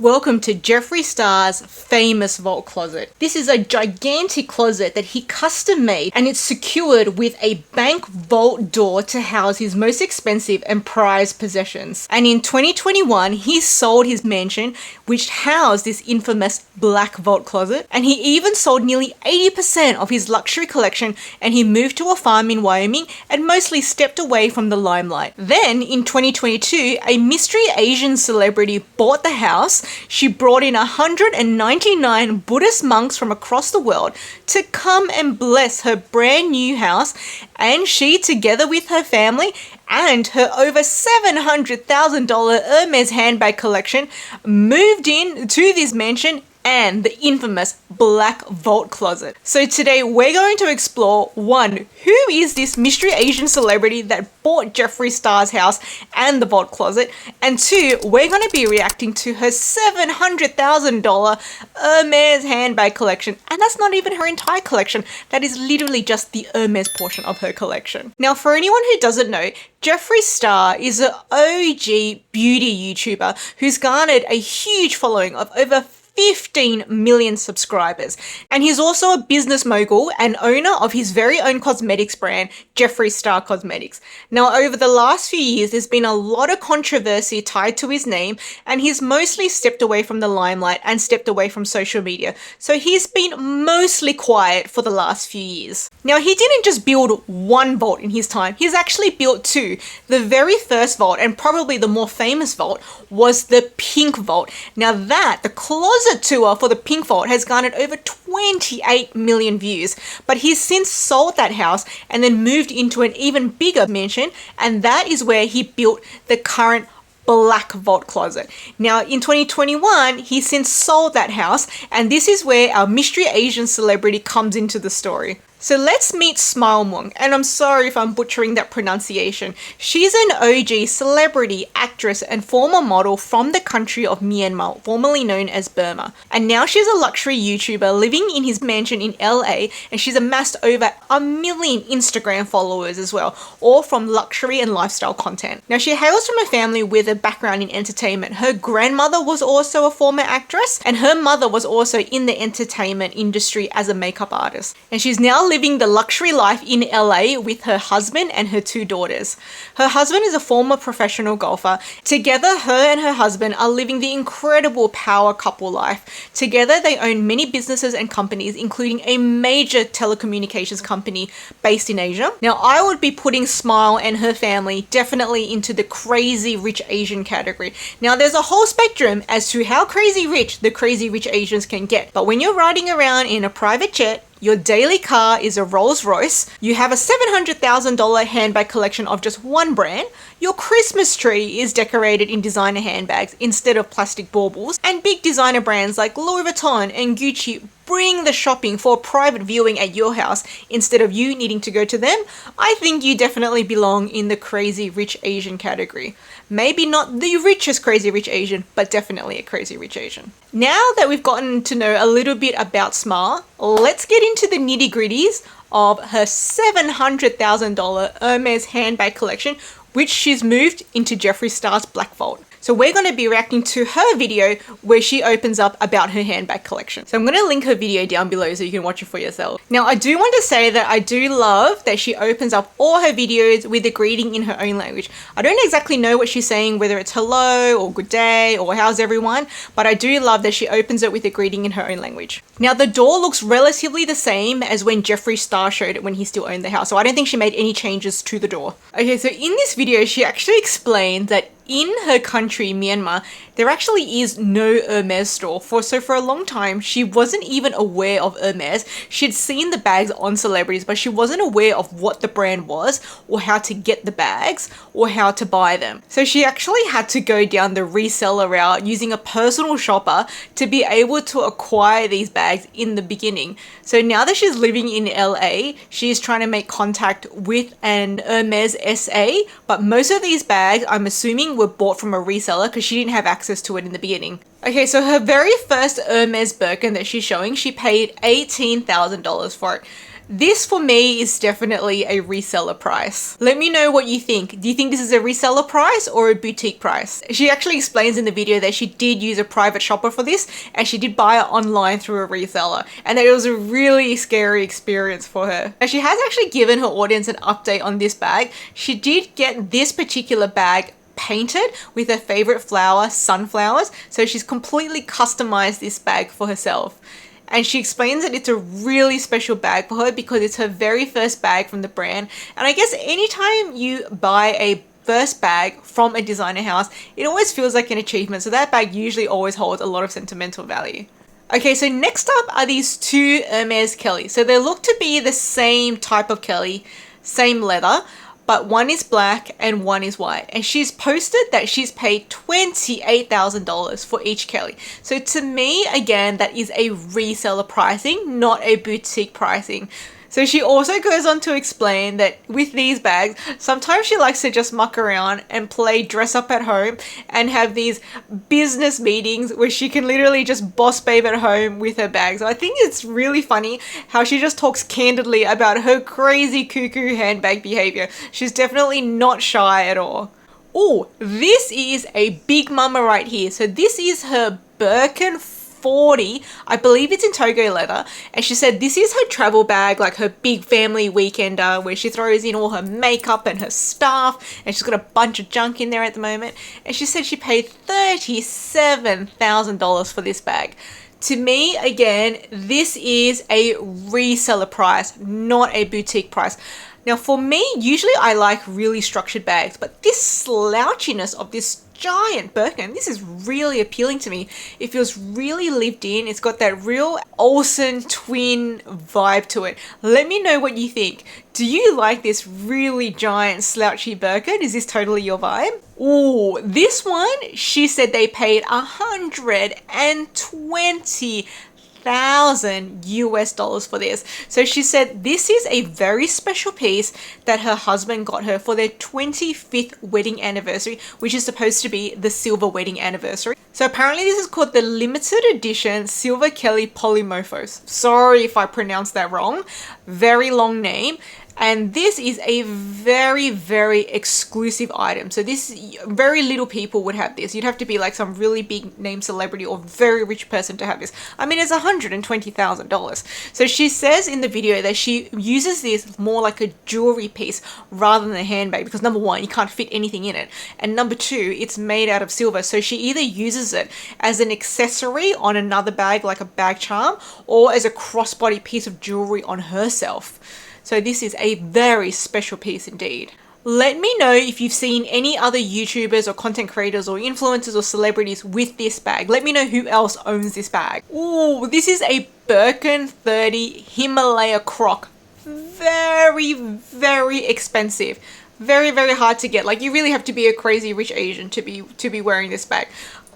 Welcome to Jeffree Star's famous vault closet. This is a gigantic closet that he custom made, and it's secured with a bank vault door to house his most expensive and prized possessions. And in 2021, he sold his mansion, which housed this infamous black vault closet, and he even sold nearly 80% of his luxury collection, and he moved to a farm in Wyoming and mostly stepped away from the limelight. Then in 2022, a mystery Asian celebrity bought the house. She brought in 199 Buddhist monks from across the world to come and bless her brand new house, and she, together with her family and her over $700,000 Hermes handbag collection, moved in to this mansion and the infamous black vault closet. So today we're going to explore, one, who is this mystery Asian celebrity that bought Jeffree Star's house and the vault closet, and two, we're going to be reacting to her $700,000 Hermes handbag collection, and that's not even her entire collection. That is literally just the Hermes portion of her collection. Now, for anyone who doesn't know, Jeffree Star is an OG beauty YouTuber who's garnered a huge following of over 15 million subscribers, and he's also a business mogul and owner of his very own cosmetics brand, Jeffree Star Cosmetics. Now, over the last few years, there's been a lot of controversy tied to his name, and he's mostly stepped away from the limelight and stepped away from social media. So he's been mostly quiet for the last few years. Now, he didn't just build one vault in his time, he's actually built two. The very first vault, and probably the more famous vault, was the Pink Vault. Now the closet tour for the Pink Vault has garnered over 28 million views, but he's since sold that house and then moved into an even bigger mansion, and that is where he built the current black vault closet. Now in 2021, he since sold that house, and this is where our mystery Asian celebrity comes into the story. So let's meet Maung, and I'm sorry if I'm butchering that pronunciation. She's an OG celebrity, actress, and former model from the country of Myanmar, formerly known as Burma. And now she's a luxury YouTuber living in his mansion in LA, and she's amassed over 1 million Instagram followers as well, all from luxury and lifestyle content. Now, she hails from a family with a background in entertainment. Her grandmother was also a former actress, and her mother was also in the entertainment industry as a makeup artist. And she's now living the luxury life in LA with her husband and her 2 daughters. Her husband is a former professional golfer. Together, her and her husband are living the incredible power couple life. Together, they own many businesses and companies, including a major telecommunications company based in Asia. Now, I would be putting Smile and her family definitely into the crazy rich Asian category. Now, there's a whole spectrum as to how crazy rich the crazy rich Asians can get, but when you're riding around in a private jet, your daily car is a Rolls Royce, you have a $700,000 handbag collection of just one brand, your Christmas tree is decorated in designer handbags instead of plastic baubles, and big designer brands like Louis Vuitton and Gucci bring the shopping for private viewing at your house instead of you needing to go to them, I think you definitely belong in the crazy rich Asian category. Maybe not the richest crazy rich Asian, but definitely a crazy rich Asian. Now that we've gotten to know a little bit about Smile, let's get into the nitty gritties of her $700,000 Hermes handbag collection, which she's moved into Jeffree Star's Black Vault. So we're going to be reacting to her video where she opens up about her handbag collection. So I'm going to link her video down below so you can watch it for yourself. Now, I do want to say that I do love that she opens up all her videos with a greeting in her own language. I don't exactly know what she's saying, whether it's hello or good day or how's everyone, but I do love that she opens it with a greeting in her own language. Now, the door looks relatively the same as when Jeffree Star showed it when he still owned the house, so I don't think she made any changes to the door. Okay, so in this video, she actually explained that in her country, Myanmar, there actually is no Hermes store. So for a long time, she wasn't even aware of Hermes. She'd seen the bags on celebrities, but she wasn't aware of what the brand was, or how to get the bags, or how to buy them. So she actually had to go down the reseller route using a personal shopper to be able to acquire these bags in the beginning. So now that she's living in LA, she's trying to make contact with an Hermes SA, but most of these bags, I'm assuming, were bought from a reseller because she didn't have access to it in the beginning. Okay, so her very first Hermes Birkin that she's showing, she paid $18,000 for it. This for me is definitely a reseller price. Let me know what you think. Do you think this is a reseller price or a boutique price? She actually explains in the video that she did use a private shopper for this, and she did buy it online through a reseller, and that it was a really scary experience for her. And she has actually given her audience an update on this bag. She did get this particular bag painted with her favorite flower, sunflowers. So she's completely customized this bag for herself. And she explains that it's a really special bag for her because it's her very first bag from the brand. And I guess anytime you buy a first bag from a designer house, it always feels like an achievement. So that bag usually always holds a lot of sentimental value. Okay, so next up are these two Hermes Kelly. So they look to be the same type of Kelly, same leather, but one is black and one is white. And she's posted that she's paid $28,000 for each Kelly. So to me, again, that is a reseller pricing, not a boutique pricing. So she also goes on to explain that with these bags, sometimes she likes to just muck around and play dress up at home and have these business meetings where she can literally just boss babe at home with her bag. So I think it's really funny how she just talks candidly about her crazy cuckoo handbag behavior. She's definitely not shy at all. Oh, this is a big mama right here. So this is her Birkin 40, I believe it's in Togo leather, and she said this is her travel bag, like her big family weekender where she throws in all her makeup and her stuff, and she's got a bunch of junk in there at the moment. And she said she paid $37,000 for this bag. To me, again, this is a reseller price, not a boutique price. Now for me, usually I like really structured bags, but this slouchiness of this giant Birkin, this is really appealing to me. It feels really lived in. It's got that real Olsen twin vibe to it. Let me know what you think. Do you like this really giant slouchy Birkin? Is this totally your vibe? Oh, this one, she said they paid $120,000 US for this. So she said this is a very special piece that her husband got her for their 25th wedding anniversary, which is supposed to be the silver wedding anniversary. So apparently this is called the limited edition Silver Kelly Polymorphose. Sorry if I pronounced that wrong. Very long name. And this is a very, very exclusive item. So this, very little people would have this. You'd have to be like some really big name celebrity or very rich person to have this. I mean, it's $120,000. So she says in the video that she uses this more like a jewelry piece rather than a handbag because number one, you can't fit anything in it. And number two, it's made out of silver. So she either uses it as an accessory on another bag, like a bag charm, or as a crossbody piece of jewelry on herself. So this is a very special piece indeed. Let me know if you've seen any other YouTubers or content creators or influencers or celebrities with this bag. Let me know who else owns this bag. Ooh, this is a Birkin 30 Himalayan Croc. Very, very expensive. Very, very hard to get. Like, you really have to be a crazy rich Asian to be wearing this bag.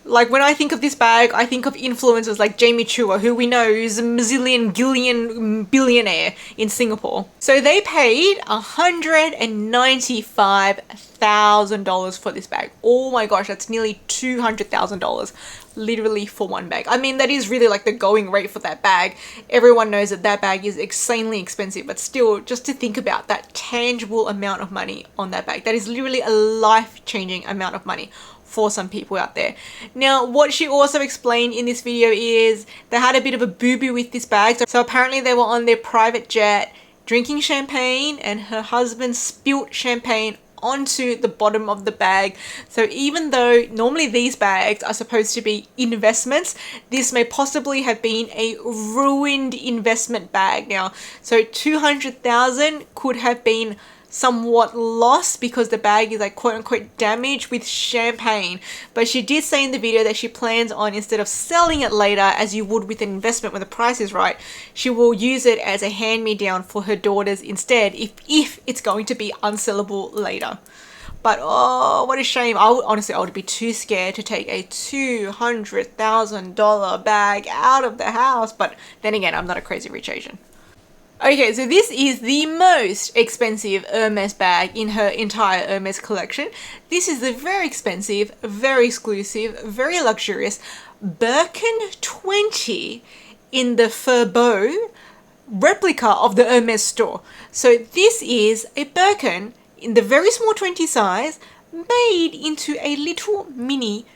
Like, when I think of this bag, I think of influencers like Jamie Chua, who we know is a gillion billionaire in Singapore. So they paid $195,000 for this bag. Oh my gosh, that's nearly $200,000 literally for one bag. I mean, that is really like the going rate for that bag. Everyone knows that that bag is insanely expensive, but still, just to think about that tangible amount of money on that bag, that is literally a life-changing amount of money for some people out there. Now, what she also explained in this video is they had a bit of a boo-boo with this bag. So apparently they were on their private jet drinking champagne and her husband spilt champagne onto the bottom of the bag. So even though normally these bags are supposed to be investments, this may possibly have been a ruined investment bag now. So 200,000 could have been somewhat lost because the bag is like quote unquote damaged with champagne. But she did say in the video that she plans on, instead of selling it later as you would with an investment when the price is right, she will use it as a hand-me-down for her daughters instead if it's going to be unsellable later. But oh, what a shame. I would be too scared to take a $200,000 bag out of the house. But then again, I'm not a crazy rich Asian. Okay, so this is the most expensive Hermes bag in her entire Hermes collection. This is the very expensive, very exclusive, very luxurious Birkin 20 in the Faubourg replica of the Hermes store. So this is a Birkin in the very small 20 size, made into a little mini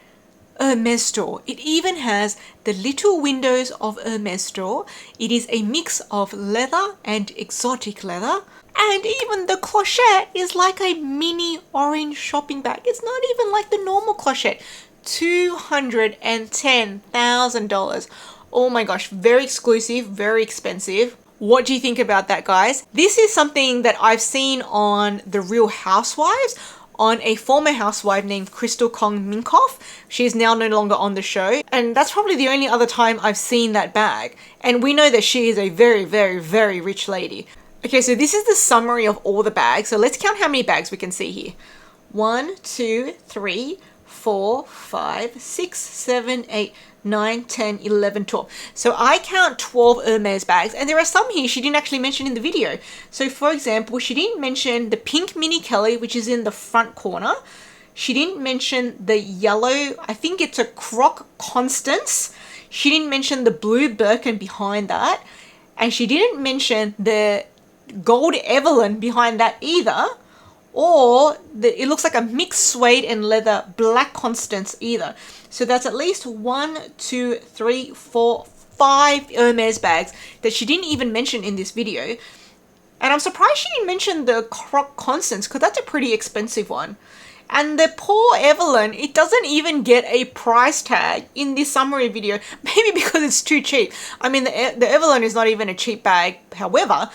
Hermes store. It even has the little windows of Hermes store. It is a mix of leather and exotic leather. And even the clochette is like a mini orange shopping bag. It's not even like the normal clochette. $210,000. Oh my gosh, very exclusive, very expensive. What do you think about that, guys? This is something that I've seen on The Real Housewives, on a former housewife named Crystal Kong Minkoff. She is now no longer on the show. And that's probably the only other time I've seen that bag. And we know that she is a very, very, very rich lady. Okay, so this is the summary of all the bags. So let's count how many bags we can see here. 1, 2, 3, 4, 5, 6, 7, 8, 9, 10, 11, 12. So I count 12 Hermes bags, and there are some here she didn't actually mention in the video. So for example, she didn't mention the pink Mini Kelly, which is in the front corner. She didn't mention the yellow, I think it's a Croc Constance. She didn't mention the blue Birkin behind that. And she didn't mention the gold Evelyn behind that either. Or it looks like a mixed suede and leather black Constance either. So that's at least 1, 2, 3, 4, 5 Hermes bags that she didn't even mention in this video. And I'm surprised she didn't mention the Croc Constance, because that's a pretty expensive one. And the poor Evelyn, it doesn't even get a price tag in this summary video, maybe because it's too cheap. I mean, the Evelyn is not even a cheap bag. However,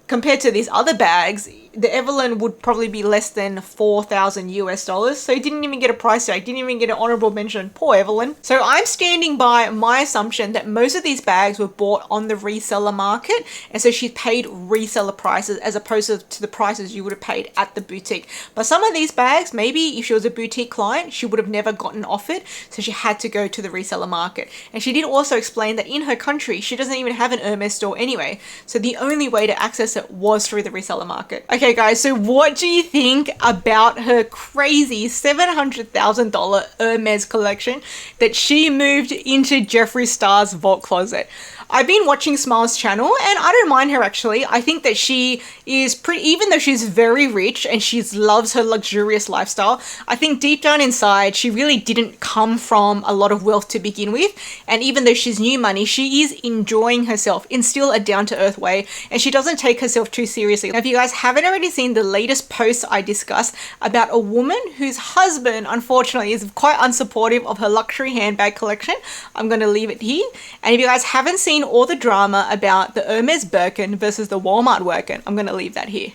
compared to these other bags, the Evelyn would probably be less than 4,000 US dollars. So it didn't even get a price tag, didn't even get an honorable mention. Poor Evelyn. So I'm standing by my assumption that most of these bags were bought on the reseller market. And so she paid reseller prices as opposed to the prices you would have paid at the boutique. But some of these bags, maybe if she was a boutique client, she would have never gotten offered. So she had to go to the reseller market. And she did also explain that in her country, she doesn't even have an Hermes store anyway. So the only way to access it was through the reseller market. Okay guys, so what do you think about her crazy $700,000 Hermes collection that she moved into Jeffree Star's vault closet? I've been watching Smile's channel and I don't mind her actually. I think that she is pretty, even though she's very rich and she loves her luxurious lifestyle, I think deep down inside, she really didn't come from a lot of wealth to begin with. And even though she's new money, she is enjoying herself in still a down-to-earth way, and she doesn't take herself too seriously. Now, if you guys haven't already seen the latest post I discussed about a woman whose husband, unfortunately, is quite unsupportive of her luxury handbag collection, I'm going to leave it here. And if you guys haven't seen all the drama about the Hermes Birkin versus the Walmart Birkin, I'm going to leave that here.